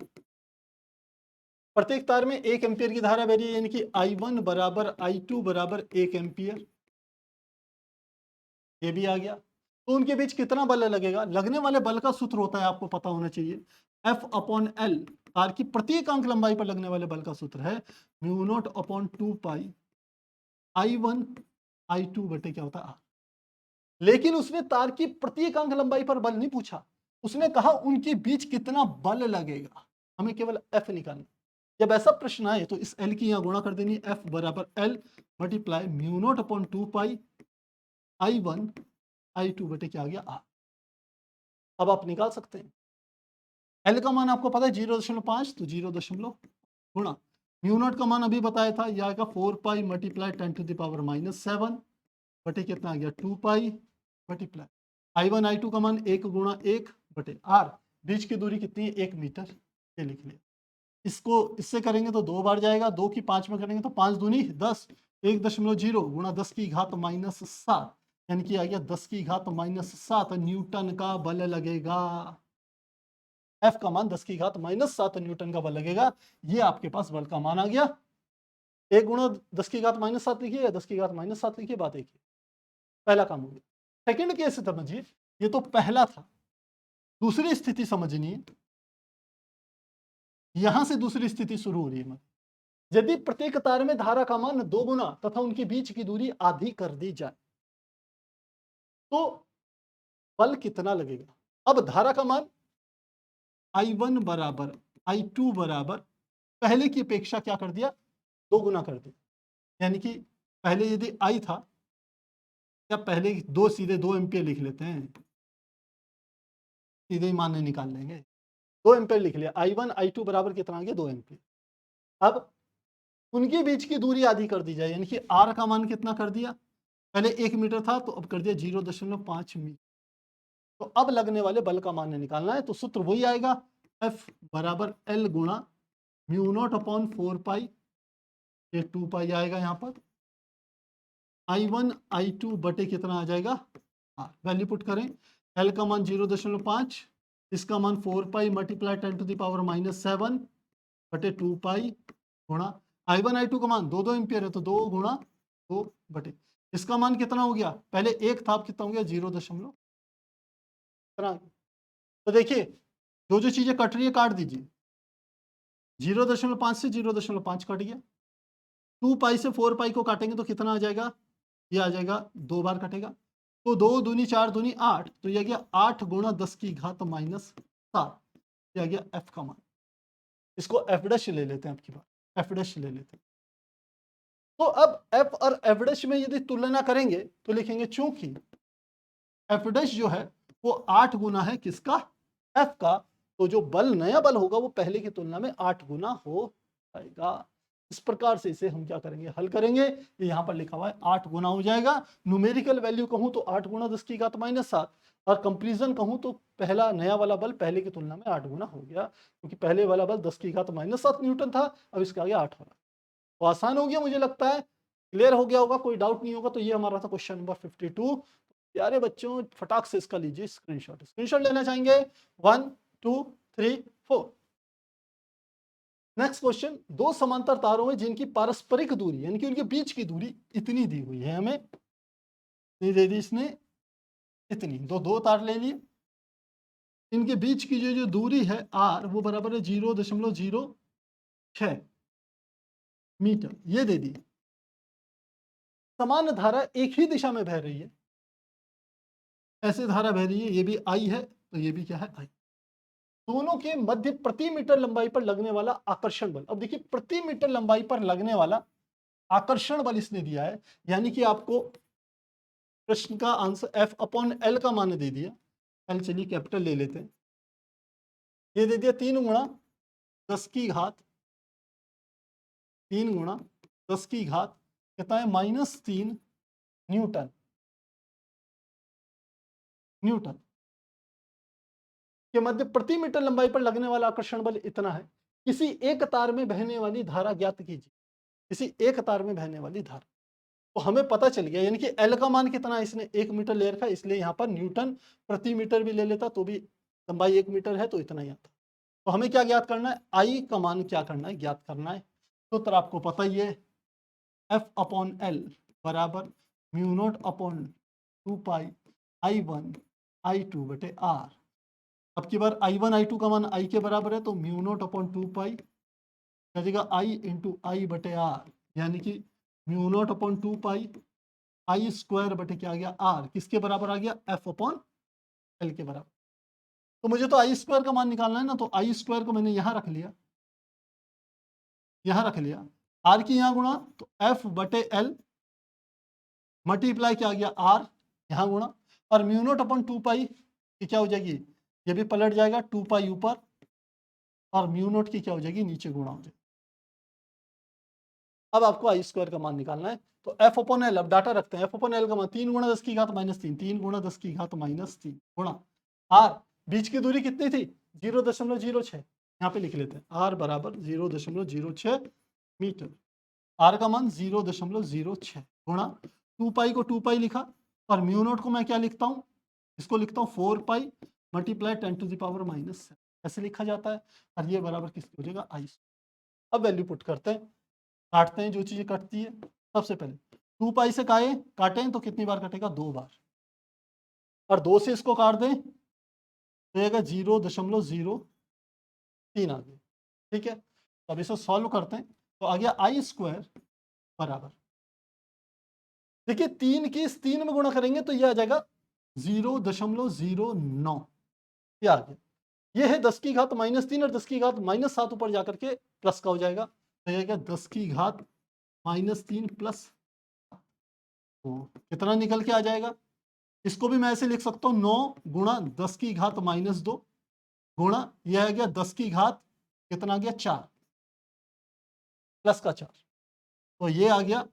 प्रत्येक तार में 1 एम्पियर की धारा बह रही है, यानी कि I1 बराबर I2 बराबर 1 एम्पियर, ये भी आ गया। तो उनके बीच कितना बल लगेगा? लगने वाले बल का सूत्र होता है, आपको पता होना चाहिए, F/L, तार की प्रत्येक अंक लंबाई पर लगने वाले बल का सूत्र है μ0/2 पाई I1 I2 बटे क्या होता है R। लेकिन उसने तार की प्रत्येक अंक लंबाई पर बल नहीं पूछा, उसने कहा उनके बीच कितना बल लगेगा, हमें केवल F निकालना। जब ऐसा प्रश्न आए तो इस L की यहां गुणा कर देनी, F बराबर L मल्टीप्लाई μ0/2 पाई I1 I2 बटे क्या आ गया R। अब आप निकाल सकते हैं, L का मान आपको पता है 0.5, तो 0 गुणा μ0 का मान अभी बताया था, यह आएगा 4 पाई मल्टीप्लाई 10⁻⁷ बटे कितना आ गया 2 पाई मल्टीप्लाई I1 I2 का मान 1 गुणा 1 बटे R, बीच की दूरी कितनी है 1 मीटर, ये लिख लिया। इसको इससे करेंगे तो 2 बार जाएगा, 2 की 5 में करेंगे तो 5 दूनी 10, 1.0 गुणा 10 की घात -7, यानी कि आ गया 10 की घात -7 न्यूटन का बल लगेगा। F का मान 10 की घात -7 न्यूटन का बल लगेगा, ये आपके पास बल का मान आ गया। 1 गुणा 10 की घात -7 लिखिए या 10 की घात -7 लिखिए, बात एक ही। पहला काम हो गया। सेकंड केस समझिए, ये तो पहला था, दूसरी स्थिति समझनी है, यहां से दूसरी स्थिति शुरू हो रही है। यदि प्रत्येक तार में धारा का मान 2 गुना तथा उनके बीच की दूरी आधी कर दी जाए तो बल कितना लगेगा? अब धारा का मान I1 बराबर I2 बराबर पहले की अपेक्षा क्या कर दिया 2 गुना कर दिया, यानी कि पहले यदि I था, क्या पहले दो सीधे 2 एम्पियर लिख लेते हैं, सीधे ही मान निकाल लेंगे, 2 एम्पियर लिख लिया, I1 I2 बराबर कितना आ गया 2 एम्पियर। अब उनके बीच की दूरी आधी कर दी जाए, यानी कि R का मान कितना कर दिया, पहले 1 मीटर था तो अब कर दिया 0.5 मीटर। तो अब लगने वाले बल का मान निकालना है, तो सूत्र वही आएगा F बराबर L गुणा μ0/4 पाई, ये 2 पाई आएगा यहाँ पर, I1 I2 बटे कितना आ जाएगा R, वैल्यू पुट करें, L का मान 0.5, इसका मान 4 पाई मल्टीप्लाई 10⁻⁷ बटे 2 पाई गुणा I1 I2 का मान 2 एम्पियर है तो 2 गुणा 2 बटे, इसका मान कितना हो गया, पहले 1 था, अब कितना हो गया 0. तो देखिए जो जो चीजें कट रही है काट दीजिए, 0.5 से 0.5 कट गया, 2 पाई से 4 पाई को काटेंगे तो कितना आ जाएगा, ये आ जाएगा 2 बार कटेगा, तो 2 दूनी 4 दूनी 8, तो ये आ गया 8 गुणा 10 की घात -7, ये आ गया F का मान। इसको F डैश ले लेते हैं, आपकी बात F डैश ले लेते हैं। तो अब F और F डैश में यदि तुलना करेंगे तो लिखेंगे चूंकि F डैश जो है वो 8 गुना है किसका, F का, तो जो बल नया बल होगा वो पहले की तुलना में 8 गुना हो जाएगा। इस प्रकार से इसे हम क्या करेंगे, हल करेंगे, ये यहाँ पर लिखा हुआ है 8 गुना हो जाएगा। न्यूमेरिकल वैल्यू कहूँ तो 8 गुणा 10 की घात -7, और कंपेरिजन कहूँ तो पहला नया वाला बल पहले की तुलना में 8 गुना हो गया, क्योंकि पहले वाला बल 10 की घात -7 न्यूटन था, अब इसका आ गया 8 हो रहा। तो आसान हो गया मुझे लगता है, क्लियर हो गया होगा, कोई डाउट नहीं होगा। तो ये हमारा था क्वेश्चन नंबर 52। प्यारे बच्चों फटाक से इसका लीजिए स्क्रीनशॉट। स्क्रीनशॉट लेना चाहेंगे 1 2 3 4। नेक्स्ट क्वेश्चन, दो समांतर तारों में जिनकी पारस्परिक दूरी यानी कि उनके बीच की दूरी इतनी दी हुई है, हमें दे दी इसने इतनी, दो तार ले लिए, इनके बीच की जो दूरी है r वो बराबर है 0.06 मीटर, ये दे दी। समान धारा एक ही दिशा में बह रही है, ऐसे धारा बह रही है, ये भी I है तो ये भी क्या है I। दोनों के मध्य प्रति मीटर लंबाई पर लगने वाला आकर्षण बल। अब देखिए प्रति मीटर लंबाई पर लगने वाला आकर्षण बल इसने दिया है, यानी कि आपको प्रश्न का आंसर F/L का मान दे दिया। L चलिए कैपिटल ले लेते हैं, ये दे दिया 3 गुणा 10 की घात 3 गुणा 10 की घात कितना है -3 न्यूटन। के मध्य प्रति मीटर लंबाई पर लगने वाला आकर्षण बल इतना है। किसी एक तार में बहने वाली धारा ज्ञात कीजिए। किसी एक तार में बहने वाली धारा, तो हमें पता चल गया, यानी कि L का मान कितना है, इसने 1 मीटर ले रखा है, इसलिए यहाँ पर न्यूटन प्रति मीटर भी ले लेता तो भी लंबाई 1 मीटर है तो इतना ही आता। तो हमें क्या ज्ञात करना है, I का मान क्या करना है, ज्ञात करना है। तो उत्तर आपको पता ही है, F/L बराबर μ0/2 पाई I1 I2 बटे R। अब की बार I1 I2 का मान I के बराबर है, तो μ0/2 पाई कहेगा I इंटू I बटे R, यानी कि μ0/2 पाई I स्क्वायर बटे क्या आ गया R, किसके बराबर आ गया, F/L के बराबर। तो मुझे तो I स्क्वायर का मान निकालना है ना, तो I स्क्वायर को मैंने यहाँ रख लिया, R की यहाँ गुणा, तो F बटे L मल्टीप्लाई क्या आ गया R यहाँ गुणा, और μ0/2 पाई की क्या हो जाएगी, ये भी पलट जाएगा, 2 पाई ऊपर और μ0 की क्या हो जाएगी नीचे गुणा हो जाएगी। अब आपको I स्क्वायर का मान निकालना है, तो F/L, अब डाटा रखते हैं, F/L का मान 3 गुणा 10 की घात -3, 3 गुणा 10 की घात -3 गुणा R, बीच की दूरी कितनी थी 0.06, यहाँ पे लिख लेते हैं R बराबर 0.06 मीटर, R का मान 0.06 गुणा 2 पाई को 2 पाई लिखा, और μ0 को मैं क्या लिखता हूँ, इसको लिखता हूँ 4 पाई मल्टीप्लाई 10⁻⁻⁷, ऐसे लिखा जाता है, और ये बराबर किसकी हो जाएगा I। अब वैल्यू पुट करते हैं, काटते हैं जो चीजें कटती है। सबसे पहले 2 पाई से काटें तो कितनी बार कटेगा, 2 बार, और 2 से इसको काट दें तो आएगा 0.03 आ गया, ठीक है। तो अब इसे सॉल्व करते हैं, तो आ गया I स्क्वायर बराबर, देखिए 3 की इस 3 में गुणा करेंगे तो यह आ जाएगा 0.09, ये आ गया। ये है 10 की घात -3 और 10 की घात -7 ऊपर जाकर के प्लस का हो जाएगा, तो यह क्या 10 की घात -3 प्लस, तो कितना निकल के आ जाएगा, इसको भी मैं ऐसे लिख सकता हूँ 9 गुणा 10 की घात -2 गुणा यह आ गया 10 की घात कितना आ गया 4 प्लस का 4, तो ये आ गया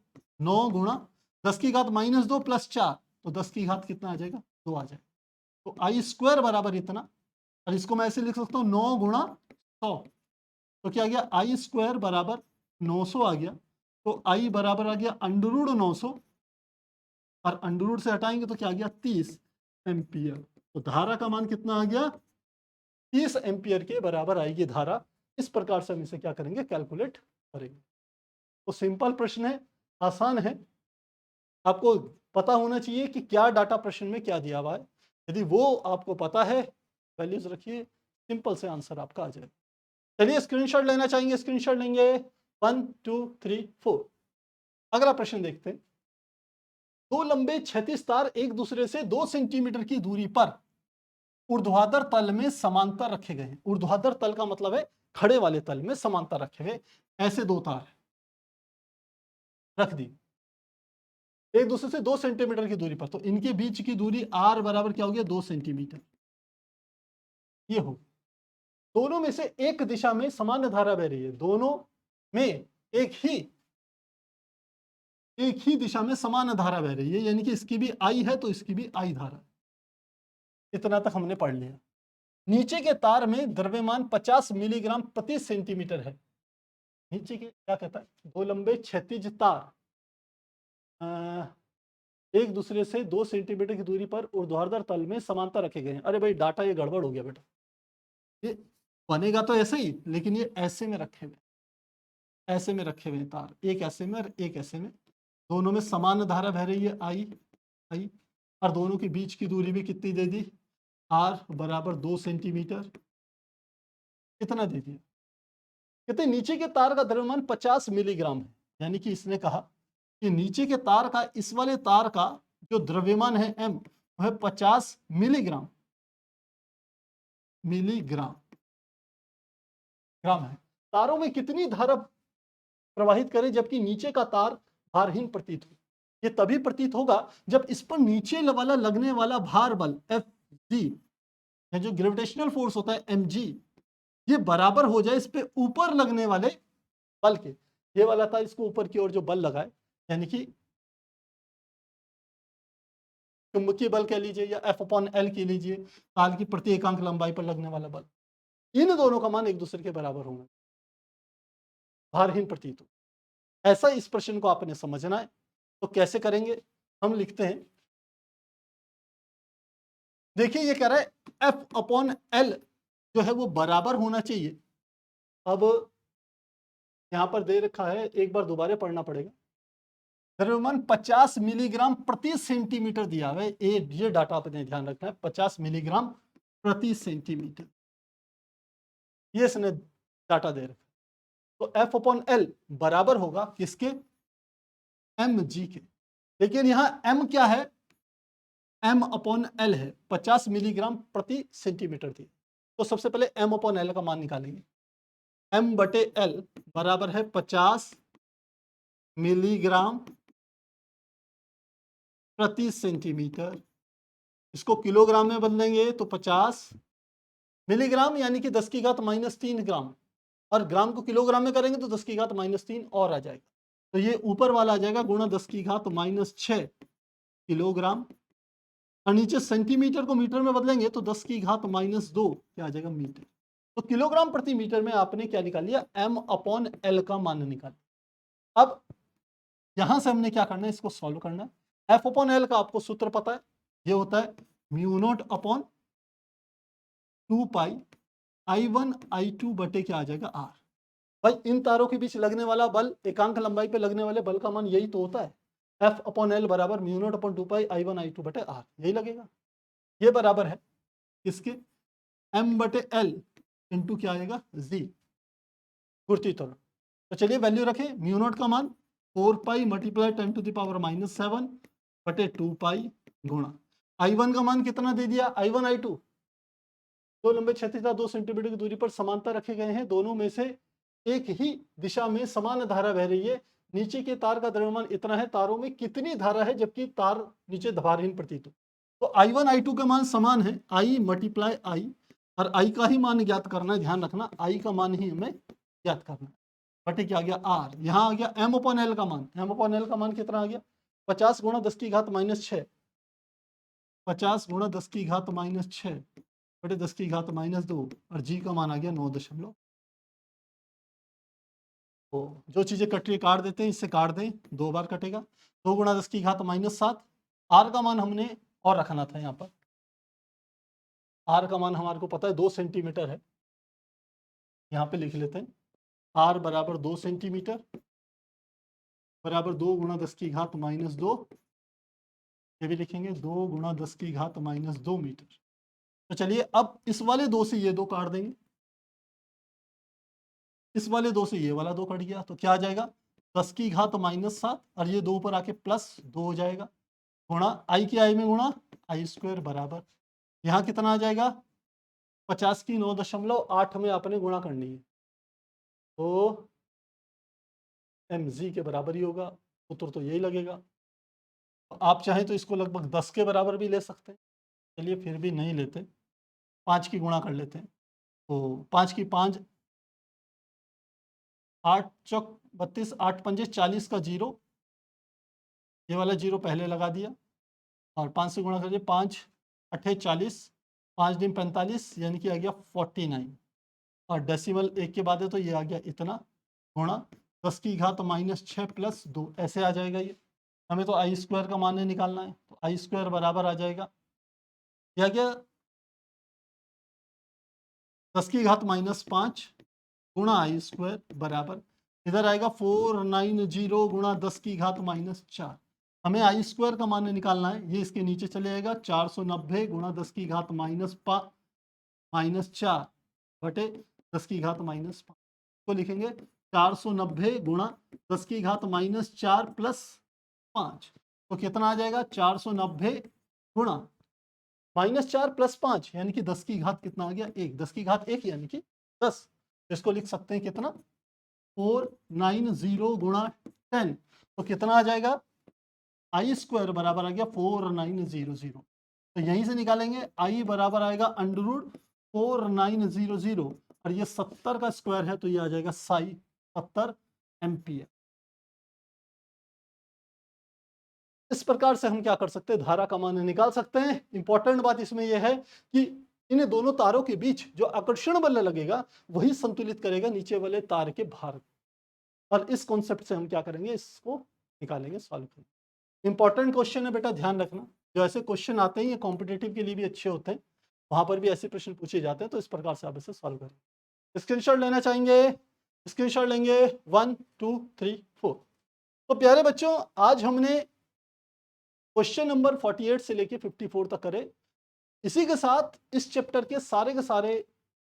9 गुणा 10 की घात -2 प्लस 4, तो 10 की घात कितना आ जाएगा 2 आ जाएगा। तो I स्क्वायर बराबर इतना, और इसको मैं ऐसे लिख सकता हूँ 9 गुणा 100, तो क्या आ गया I स्क्वायर बराबर 900 आ गया, तो I बराबर आ गया √900, और अंडर से हटाएंगे तो क्या आ गया 30 एम्पियर, तो धारा का मान कितना आ गया 30 एम्पियर के बराबर आएगी धारा। इस प्रकार से हम इसे क्या करेंगे, कैलकुलेट करेंगे। तो सिंपल प्रश्न है, आसान है, आपको पता होना चाहिए कि क्या डाटा प्रश्न में क्या दिया हुआ है, यदि वो आपको पता है वैल्यूज रखिए, सिंपल से आंसर आपका आ जाएगा। चलिए स्क्रीनशॉट लेना चाहेंगे, स्क्रीनशॉट लेंगे 1 2 3 4। अगला प्रश्न देखते हैं, दो लंबे क्षैतिज तार एक दूसरे से 2 सेंटीमीटर की दूरी पर ऊर्ध्वाधर तल में समांतर रखे गए हैं। ऊर्ध्वाधर तल का मतलब है खड़े वाले तल में समांतर रखे गए, ऐसे 2 तार रख दी एक दूसरे से 2 सेंटीमीटर की दूरी पर, तो इनके बीच की दूरी R बराबर क्या हो गया 2 सेंटीमीटर, ये हो। दोनों में से एक दिशा में समान धारा बह रही है, दोनों में एक ही दिशा में समान धारा बह रही है, यानी कि इसकी भी I है तो इसकी भी I धारा। इतना तक हमने पढ़ लिया। नीचे के तार में द्रव्यमान 50 मिलीग्राम प्रति सेंटीमीटर है। नीचे के क्या कहता है, दो लंबे क्षैतिज तार एक दूसरे से 2 सेंटीमीटर की दूरी पर ऊर्ध्वाधर तल में समांतर रखे गए हैं। अरे भाई डाटा ये गड़बड़ हो गया बेटा, ये बनेगा तो ऐसे ही, लेकिन ये ऐसे में रखे हुए, ऐसे में रखे हुए हैं तार, एक ऐसे में और एक ऐसे में, दोनों में समान धारा बह रही है आई आई, और दोनों के बीच की दूरी भी कितनी दे दी, आर बराबर 2 सेंटीमीटर। कितना दे दिया, कहते नीचे के तार का द्रव्यमान 50 मिलीग्राम है, यानी कि इसने कहा कि नीचे के तार का, इस वाले तार का जो द्रव्यमान है m, वह 50 मिलीग्राम ग्राम है। तारों में कितनी धारा प्रवाहित करें जबकि नीचे का तार भारहीन प्रतीत हो। ये तभी प्रतीत होगा जब इस पर नीचे वाला लगने वाला भार बल एफ जी, जो ग्रेविटेशनल फोर्स होता है एम जी, ये बराबर हो जाए इस पे ऊपर लगने वाले बल के। ये वाला था इसको ऊपर की ओर जो बल लगा है, यानी कि चुंबकीय बल कह लीजिए या F/L कह लीजिए, तार की प्रति एकांक लंबाई पर लगने वाला बल, इन दोनों का मान एक दूसरे के बराबर होगा, भारहीन प्रतीत हो। ऐसा इस प्रश्न को आपने समझना है। तो कैसे करेंगे, हम लिखते हैं, देखिए ये कह रहा है F/L जो है वो बराबर होना चाहिए। अब यहां पर दे रखा है, एक बार दोबारा पढ़ना पड़ेगा। द्रव्यमान 50 मिलीग्राम प्रति सेंटीमीटर दिया हुआ है, ये डाटा आपने ध्यान रखना है, 50 मिलीग्राम प्रति सेंटीमीटर, ये इसने डाटा दे रखा। तो F/L बराबर होगा किसके, mg के। लेकिन यहां m क्या है, m/L है, 50 मिलीग्राम प्रति सेंटीमीटर दिया। तो सबसे पहले m/L का मान निकालेंगे। m/L बराबर है 50 मिलीग्राम प्रति सेंटीमीटर। इसको किलोग्राम में बदलेंगे तो 50 मिलीग्राम यानी कि 10 की घात -3 ग्राम, और ग्राम को किलोग्राम में करेंगे तो 10 की घात -3 और आ जाएगा। तो ये ऊपर वाला आ जाएगा गुणा 10 की घात -6 किलोग्राम, और नीचे सेंटीमीटर को मीटर में बदलेंगे तो 10 की घात -2 क्या आ जाएगा, मीटर। तो किलोग्राम प्रति मीटर में आपने क्या निकाल लिया, m/L का मान निकाल। अब यहां से हमने क्या करना है, इसको सॉल्व करना है। F/L का आपको सूत्र पता है, ये होता है μ0/2 पाई I1 I2 बटे क्या आ जाएगा R। भाई इन तारों के बीच लगने वाला बल, एकांक लंबाई पे लगने वाले बल का मान यही तो होता है, F/L बराबर μ0/2 पाई I1 I2 बटे R, यही लगेगा। ये बराबर है किसके, m/L इंटू क्या आएगा, Z, गुरुत्वीय त्वरण। तो चलिए वैल्यू रखें, μ0 का मान 4 पाई मल्टीप्लाई 10⁻⁻7 बटे 2 पाई गुणा I1 का मान कितना दे दिया, I1 I2 दो लंबे क्षैतिज 2 सेंटीमीटर की दूरी पर समांतर रखे गए हैं, दोनों में से एक ही दिशा में समान धारा बह रही है। नीचे के तार का द्रव्यमान इतना है, तारों में कितनी धारा है जबकि तार नीचे भारहीन प्रतीत हो। तो I1 I2 का मान समान है, I मल्टीप्लाई I, और I का ही मान ज्ञात करना है, ध्यान रखना I का मान ही हमें ज्ञात करना है। बटे क्या आ गया R, यहाँ आ गया m/L का मान, m/L का मान कितना आ गया, 50 गुणा 10 की घात -6, 50 गुणा 10 की घात -6 बटे 10 की घात -2, और G का मान आ गया 9। तो जो चीजें कट रही काट देते हैं, इससे काट दें, 2 बार कटेगा, 2 गुणा 10 की घात -7। R का मान हमने और रखना था, यहाँ पर R का मान हमारे को पता है 2 सेंटीमीटर है, यहाँ पे लिख लेते हैं R बराबर 2 सेंटीमीटर बराबर 2 गुणा 10 की घात -2, ये भी लिखेंगे 2 गुणा 10 की घात -2 मीटर। तो चलिए अब इस वाले 2 से ये 2 काट देंगे, इस वाले 2 से ये वाला 2 कट गया, तो क्या आ जाएगा, 10 की घात -7, और ये 2 ऊपर आके +2 हो जाएगा, गुणा I की I में गुणा I² बराबर, यहाँ कितना आ जाएगा, 50 की 9.8 में आपने गुणा करनी है, तो mg के बराबर ही होगा, उत्तर तो यही लगेगा। आप चाहें तो इसको लगभग 10 के बराबर भी ले सकते हैं, चलिए फिर भी नहीं लेते, 5 की गुणा कर लेते हैं। तो 5 की 5, 8 चौक 32, 8 पंजे 40 का 0, ये वाला 0 पहले लगा दिया, और 5 से गुणा करिए, 5 8 40, 5 दिन 45, यानी कि आ गया 49, और डेसिमल 1 के बाद है तो ये आ गया इतना, गुणा 10 की घात -6 + 2, ऐसे आ जाएगा ये, हमें तो आई स्क्वायर का मान निकालना है, तो आई स्क्वायर बराबर आ जाएगा क्या क्या 10 की घात -5 गुणा आई स्क्वायर बराबर इधर आएगा 490 गुणा 10 की घात -4। हमें आई स्क्वायर का मान निकालना है, ये इसके नीचे चले जाएगा 490 गुणा 10 की घात -4 बटे 10 की घात -5 को लिखेंगे 490 गुणा 10 की घात -4 प्लस 5, तो कितना आ जाएगा 490 गुणा -4 प्लस 5 यानी कि 10 की घात कितना आ गया 1, 10 की घात 1 यानी कि 10, इसको लिख सकते हैं कितना 490 गुणा 10, तो कितना आ जाएगा आई स्क्वायर बराबर आ गया 4900, तो यहीं से निकालेंगे आई बराबर आएगा अंडररूट 4900 और ये 70 का स्क्वायर है तो ये आ जाएगा 70 एम्पियर। इस प्रकार से हम क्या कर सकते हैं, धारा का मान निकाल सकते हैं। इंपॉर्टेंट बात इसमें यह है कि इन दोनों तारों के बीच जो आकर्षण बल लगेगा वही संतुलित करेगा नीचे वाले तार के भार को, और इस कॉन्सेप्ट से हम क्या करेंगे, इसको निकालेंगे, सॉल्व करेंगे। इंपॉर्टेंट क्वेश्चन है बेटा, ध्यान रखना, जो ऐसे क्वेश्चन आते हैं ये कॉम्पिटेटिव के लिए भी अच्छे होते हैं, वहां पर भी ऐसे प्रश्न पूछे जाते हैं, तो इस प्रकार से आप इसे सॉल्व करें। स्क्रीनशॉट लेना चाहेंगे, स्क्रीनशॉट लेंगे 1 2 3 4। तो प्यारे बच्चों, आज हमने क्वेश्चन नंबर 48 से लेके 54 तक करे। इसी के साथ इस चैप्टर के सारे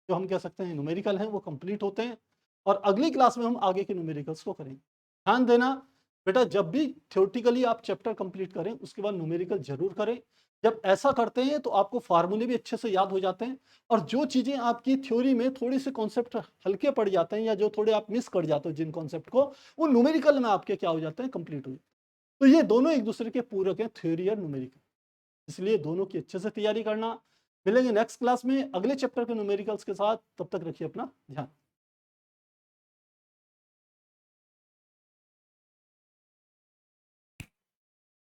जो हम कह सकते हैं न्यूमेरिकल हैं वो कंप्लीट होते हैं, और अगली क्लास में हम आगे के न्यूमेरिकल्स को करेंगे। ध्यान देना बेटा, जब भी थ्योरेटिकली आप चैप्टर कंप्लीट करें उसके बाद न्यूमेरिकल जरूर करें। जब ऐसा करते हैं तो आपको फार्मूले भी अच्छे से याद हो जाते हैं, और जो चीजें आपकी थ्योरी में थोड़ी से कॉन्सेप्ट हल्के पड़ जाते हैं या जो थोड़े आप मिस कर जाते हो जिन कॉन्सेप्ट को, वो न्यूमेरिकल में आपके क्या हो जाते हैं, कंप्लीट हो जाते हैं। तो ये दोनों एक दूसरे के पूरक हैं, थ्योरी और न्यूमेरिकल, इसलिए दोनों की अच्छे से तैयारी करना। मिलेंगे नेक्स्ट क्लास में अगले चैप्टर के न्यूमेरिकल्स के साथ, तब तक रखिए अपना ध्यान।